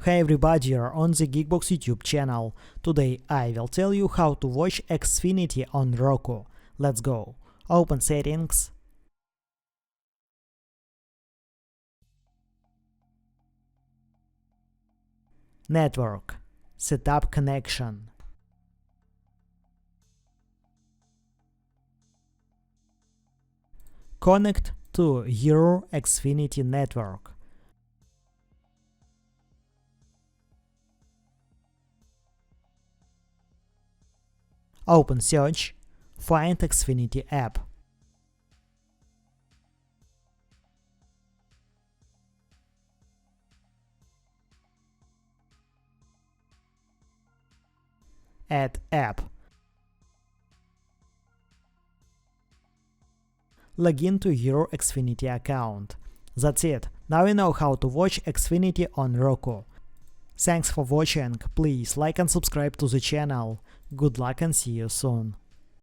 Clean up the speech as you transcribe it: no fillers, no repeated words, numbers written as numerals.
Hey everybody, you're on the GeekBox YouTube channel. Today I will tell you how to watch Xfinity on Roku. Let's go. Open settings. Network. Set up connection. Connect to your Xfinity network. Open search, find Xfinity app. Add app. Log in to your Xfinity account. That's it. Now you know how to watch Xfinity on Roku. Thanks for watching. Please like and subscribe to the channel. Good luck and see you soon.